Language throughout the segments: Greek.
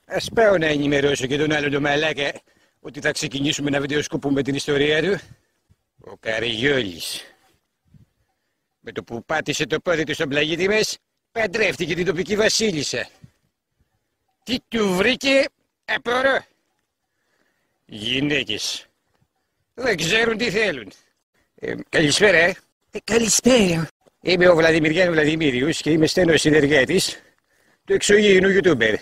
Ας πάω να ενημερώσω και τον άλλο το μαλάκα ότι θα ξεκινήσουμε να βιντεοσκοπούμε την ιστορία του. Ο Καριόλης. Με το που πάτησε το πόδι του στον πλαγίτη μας, παντρεύτηκε την τοπική βασίλισσα. Τι του βρήκε, απορώ. Γυναίκες. Δεν ξέρουν τι θέλουν. Καλησπέρα. Καλησπέρα. Είμαι ο Βλαδιμηριάν Βλαδιμίριος και είμαι στενός συνεργάτης του εξωγήινου YouTuber.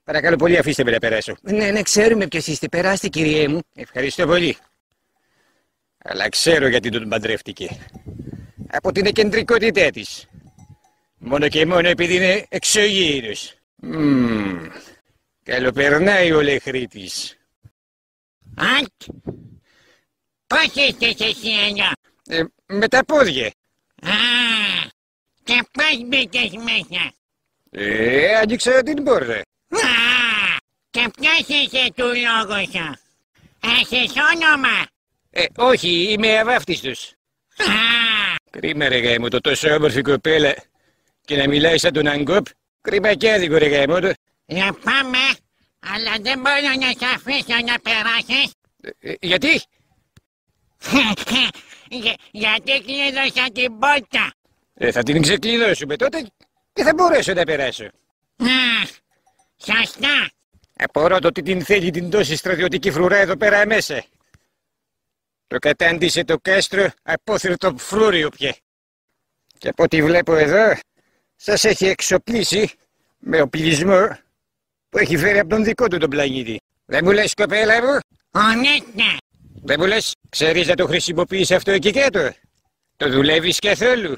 Παρακαλώ πολύ, αφήστε με να περάσω. Ναι, ξέρουμε ποιος είστε. Περάστε, κυριέ μου. Ευχαριστώ πολύ. Αλλά ξέρω γιατί τον παντρεύτηκε. Από την εκκεντρικότητά της. Μόνο και μόνο επειδή είναι εξωγήινος. Καλοπερνάει ο λεχρίτης. Πώς είστε εσύ εδώ? Με τα πόδια. Και πώς μπήκες μέσα? Άνοιξα την πόρτα. Και ποιος είσαι του λόγου σου? Έχεις όνομα? Όχι, είμαι αβάφτιστος. Κρίμα ρε γάμο το, τόσο όμορφη κοπέλα και να μιλάει σαν τον Αγκόπ. Κρίμα και άδικο ρε γάμο το. Λυπάμαι, αλλά δεν μπορώ να σε αφήσω να περάσεις. Γιατί? Γιατί κλείδωσα την πόρτα. Θα την ξεκλειδώσουμε τότε και θα μπορέσω να περάσω. Σωστά. Απορώ το τι την θέλει την τόση στρατιωτική φρουρά εδώ πέρα μέσα. Το κατάντησε το κάστρο απόθυρτο φρούριο πια. Και από ό,τι βλέπω εδώ, σας έχει εξοπλίσει με οπλισμό που έχει φέρει από τον δικό του τον πλανήτη. Δεν μου λες, κοπέλα μου? Ορίστε. Δεν μου λες, ξέρεις να το χρησιμοποιείς αυτό εκεί κάτω? Το δουλεύεις καθόλου?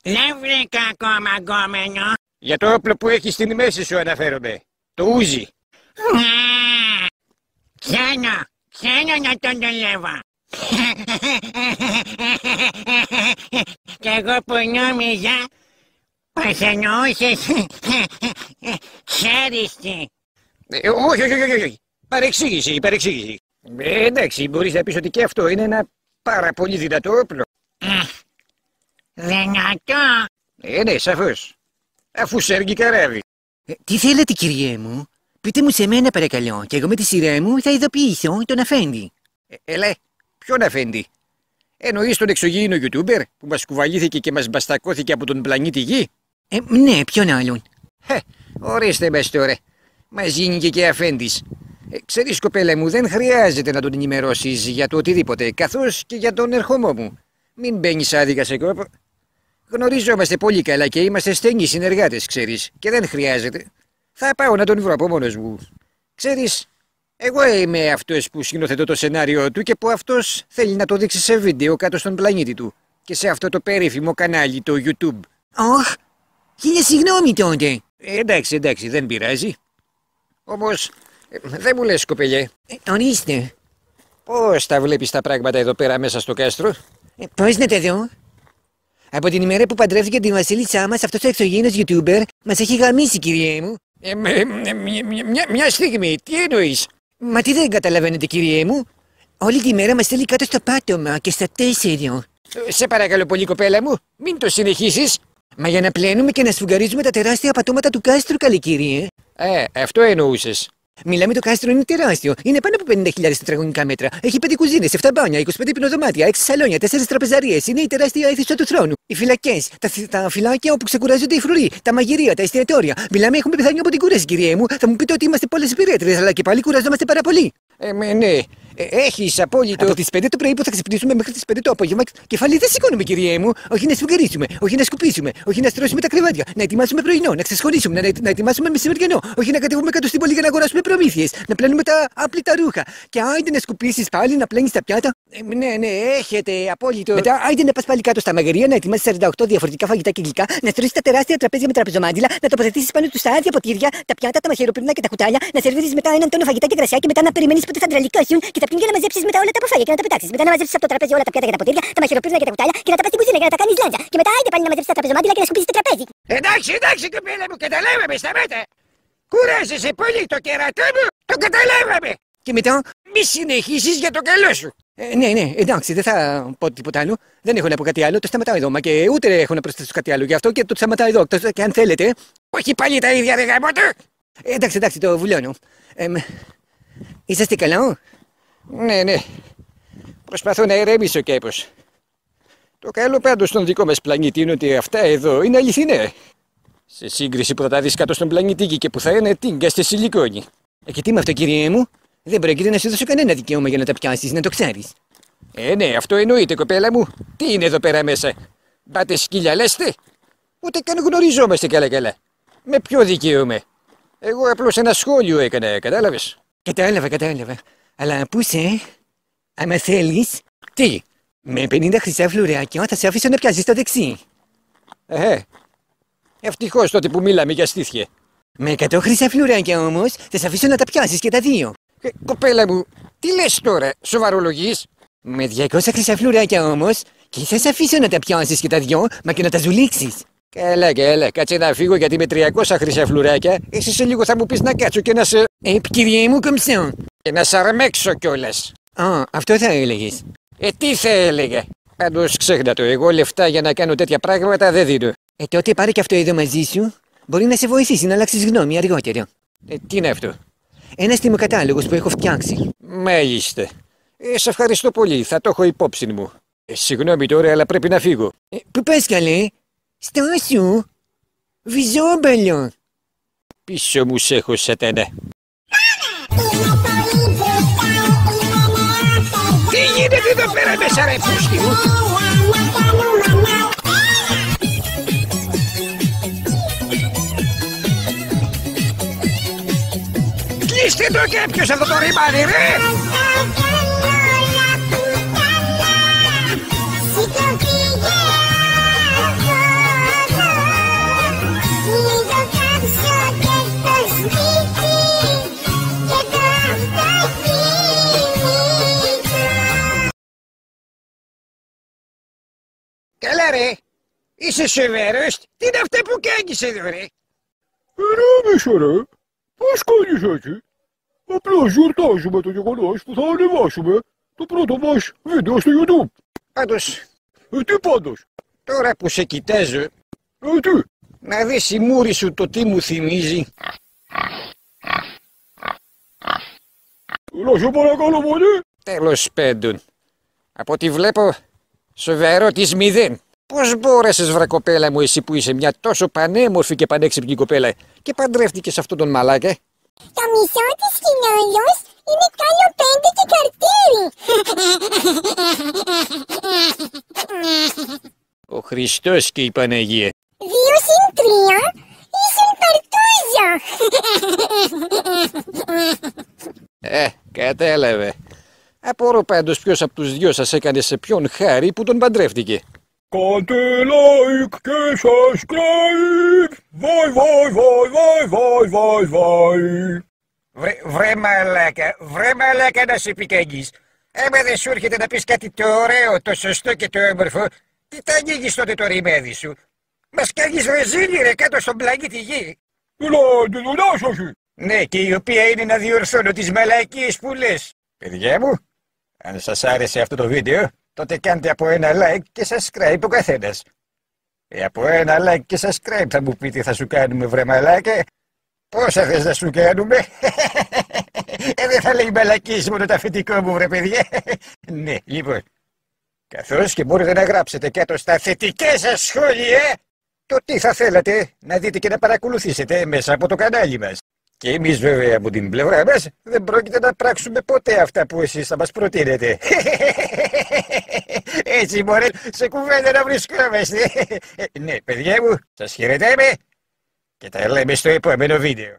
Δεν βρήκα ακόμα γκόμενο. Για το όπλο που έχει στην μέση σου αναφέρομαι. Το ούζι. Ξέρω να τον δουλεύω. Κι εγώ που νόμιζα πως εννοούσες χέριστη. Όχι. Παρεξήγηση. Εντάξει, μπορείς να πεις ότι και αυτό είναι ένα πάρα πολύ δυνατό όπλο. Δυνατό. Ναι, σαφώς. Αφού σέργει καράβι. Τι θέλετε, κυριέ μου? Πείτε μου σε μένα, παρακαλώ, και εγώ με τη σειρά μου θα ειδοποιήσω τον αφέντη. Έλα, ποιον αφέντη? Εννοείς τον εξωγήινο YouTuber που μας κουβαλήθηκε και μας μπαστακώθηκε από τον πλανήτη Γη? Ναι, ποιον άλλον? Ορίστε μας τώρα. Μας γίνηκε και αφέντης. Ξέρεις, κοπέλα μου, δεν χρειάζεται να τον ενημερώσεις για το οτιδήποτε, καθώς και για τον ερχομό μου. Μην μπαίνεις άδικα σε κόπο. Γνωριζόμαστε πολύ καλά και είμαστε στενοί συνεργάτες, ξέρεις, και δεν χρειάζεται. Θα πάω να τον βρω από μόνος μου. Ξέρεις, εγώ είμαι αυτός που σκηνοθετώ το σενάριο του και που αυτός θέλει να το δείξει σε βίντεο κάτω στον πλανήτη του. Και σε αυτό το περίφημο κανάλι, το YouTube. Ωχ, χίλια συγγνώμη τότε. Εντάξει, δεν πειράζει. Όμως, δεν μου λες, κοπελιέ. Ορίστε. Πώς τα βλέπεις τα πράγματα εδώ πέρα μέσα στο κάστρο? Πώς να τα δω? Από την ημέρα που παντρεύτηκε την βασίλισσά μας, αυτός ο εξωγήινος YouTuber μας έχει γαμίσει, κυριέ μου. Μια στιγμή, τι εννοείς? Μα τι δεν καταλαβαίνετε, κυριέ μου? Όλη τη μέρα μας στέλνει κάτω στο πάτωμα και στα 4. Σε παρακαλώ πολύ, κοπέλα μου, μην το συνεχίσεις. Μα για να πλένουμε και να σφουγγαρίζουμε τα τεράστια πατώματα του κάστρου, καλή κύριε. Αυτό εννοούσες. Μιλάμε, το κάστρο είναι τεράστιο. Είναι πάνω από 50.000 τετραγωνικά μέτρα. Έχει 5 κουζίνες, 7 μπάνια, 25 υπνοδωμάτια, 6 σαλόνια, 4 τραπεζαρίες. Είναι η τεράστια αίθουσα του θρόνου. Οι φυλακές, τα φυλάκια όπου ξεκουράζονται οι φρουροί, τα μαγειρία, τα εστιατόρια. Μιλάμε, έχουμε πεθάνει από την κούραση, κυριέ μου. Θα μου πείτε ότι είμαστε πολλές υπηρέτρες, αλλά και πάλι κουραζόμαστε πάρα πολύ. Ναι. Έχεις απόλυτο. Από τις 5 το πρωί που θα ξυπνήσουμε μέχρι τις 5 το απόγευμα, κεφάλι δεν σηκώνουμε, κυριέ μου. Όχι να σφουγγαρίσουμε, όχι να σκουπίσουμε, όχι να στρώσουμε τα κρεβάτια, να ετοιμάσουμε πρωινό, να ξεσχολήσουμε, να ετοιμάσουμε μεσημεριανό, όχι να κατεβούμε κάτω στην πόλη για να αγοράσουμε προμήθειες, να πλένουμε τα άπλυτα ρούχα. Και άιντε να σκουπίσεις πάλι, να πλένεις τα πιάτα. Ναι, έχετε απόλυτο. Μετά, άιντε να πας πάλι κάτω στα μαγειρία, να ετοιμάσεις 48 διαφορετικά φαγητά και γλυκά, να στρώσεις τα τεράστια τραπέζια με τραπεζομάντιλα, να τοποθετήσεις πάνω τους τα άδεια ποτήρια, τα πιάτα, τα μαχαιροπύρνα και τα κουτάλια, να σερβίρεις μετά έναν τόνο φαγητά και κρασιά και μετά να περιμένεις πότε θα τρελικώσουν και τα πλύνει να μαζέψεις μετά όλα τα αποφάγια και να τα πετάξεις. Μετά να μαζέψεις από το τραπέζι όλα τα πιάτα και τα ποτήρια, τα μαχαιροπύρνα και τα κουτάλια και να τα πας στην κουζίνα για να τα κάνεις λάντζα. Και μετά άιντε πάλι να μαζέψεις τα τραπεζομάντιλα και να σκουπίσεις το τραπέζι. Εντάξει, κοπέλα μου, καταλάβαμε, σταμάτα. Κουράζεσαι πολύ το κερατό μου, το καταλάβαμε. Και μετά. Μη συνεχίσεις για το καλό σου. Ναι, εντάξει, δεν θα πω τίποτα άλλο. Δεν έχω να πω κάτι άλλο, το σταματάω εδώ. Μα και ούτε έχω να προσθέσω κάτι άλλο. Γι' αυτό και το σταματάω εδώ. Και αν θέλετε. Όχι πάλι τα ίδια, ρε γαμότο. Εντάξει, το βουλώνω. Είσαστε καλά? Ναι. Προσπαθώ να ηρεμήσω κάπως. Το καλό πάντως στον δικό μας πλανήτη είναι ότι αυτά εδώ είναι αληθινά. Σε σύγκριση που θα τα δεις κάτω στον πλανήτη και που θα είναι τίγκα στη σιλικόνη. Και τι με αυτό, κύριε μου? Δεν πρόκειται να σου δώσω κανένα δικαίωμα για να τα πιάσεις, να το ξέρεις. Ναι, αυτό εννοείται, κοπέλα μου. Τι είναι εδώ πέρα μέσα? Μπάτε σκύλια λέστε? Ούτε καν γνωριζόμαστε καλά. Με ποιο δικαίωμα? Εγώ απλώς ένα σχόλιο έκανα, κατάλαβες? Κατάλαβα. Αλλά πού είσαι? Άμα θέλεις, Τι? με 50 χρυσά φλουράκια θα σε αφήσω να πιάσεις το δεξί. Ευτυχώς τότε που μιλάμε για στήθια. Με 100 χρυσά φλουράκια όμως θα σε αφήσω να τα πιάσεις και τα δύο. Κοπέλα μου, τι λες τώρα, σοβαρολογείς? Με 200 χρυσά φλουράκια όμως και θα σε αφήσω να τα πιάσεις και τα δυο, μα και να τα ζουλήξεις. Καλά, κάτσε να φύγω γιατί με 300 χρυσά φλουράκια εσύ σε λίγο θα μου πεις να κάτσω και να σε... Κυριέ μου κομψό. και να σε αρμέξω κιόλας. Αυτό θα έλεγες. Τι θα έλεγα? Πάντως ξέχνα το, εγώ λεφτά για να κάνω τέτοια πράγματα δεν δίνω. Τότε πάρε και αυτό εδώ μαζί σου. Μπορεί να σε βοηθήσει να αλλάξεις γνώμη αργότερα. Τι είναι αυτό? Ένας τιμοκατάλογος που έχω φτιάξει. Μάλιστα. Σε ευχαριστώ πολύ, θα το έχω υπόψη μου. Συγγνώμη τώρα, αλλά πρέπει να φύγω. Πού πας καλέ? Στάσου. Βυζόμπαλο. Πίσω μου σ' έχω, σατάνα. Τι γίνεται εδώ πέρα μέσα ρε πούστη μου? Κλείστε το κάποιος αυτό το ρημάδι ρε! Καλά ρε, είσαι σοβαρός? Τι είναι αυτά που κάνεις εδώ ρε? Ηρέμησε ρε, πώς κάνεις έτσι? Απλώς γιορτάζουμε το γεγονός που θα ανεβάσουμε το πρώτο μας βίντεο στο YouTube. Πάντως, Τι πάντως? τώρα που σε κοιτάζω, Τι? να δεις η μούρη σου το τι μου θυμίζει. Να σε παρακαλώ πολύ. Τέλος πάντων, από ό,τι βλέπω, σοβαρό της 0. Πώς μπόρεσες βρε κοπέλα μου εσύ που είσαι μια τόσο πανέμορφη και πανέξυπνη κοπέλα και παντρεύτηκες αυτόν τον μαλάκα? Το μισό της κοινωνιός είναι κάλιο 5 και καρτέρι. Ο Χριστός και η Παναγία. 2 συν 3 ίσον παρτούζα. Κατάλαβε. Απορώ πάντως ποιος από τους δυο σας έκανε σε ποιον χάρη που τον παντρεύτηκε. Κάντε like και subscribe. Βάι. Βρε μαλάκα να σε πει κανείς. Άμα δεν σου έρχεται να πεις κάτι το ωραίο, το σωστό και το όμορφο, τι τα ανοίγεις τότε το ρημάδι σου? Μας κάνεις ρεζίλι ρε κάτω στον πλανήτη Γη. τη δουλειά σου εσύ. Ναι, και η οποία είναι να διορθώνω τις μαλακίες που λες. Παιδιά μου, αν σας άρεσε αυτό το βίντεο, τότε κάντε από ένα like και subscribe ο καθένας. Από ένα like και subscribe θα μου πείτε θα σου κάνουμε βρε μαλάκα. Πόσα θες να σου κάνουμε? Δεν θα λέει μαλακίες μόνο το αφεντικό μου βρε παιδιά. Ναι, λοιπόν. Καθώς και μπορείτε να γράψετε κάτω στα θετικά σας σχόλια το τι θα θέλατε να δείτε και να παρακολουθήσετε μέσα από το κανάλι μας. Και εμείς βέβαια από την πλευρά μας δεν πρόκειται να πράξουμε ποτέ αυτά που εσείς θα μας προτείνετε. Έτσι μωρέ, σε κουβέντα να βρισκόμαστε. Ναι, παιδιά μου, σας χαιρετάμε και τα λέμε στο επόμενο βίντεο.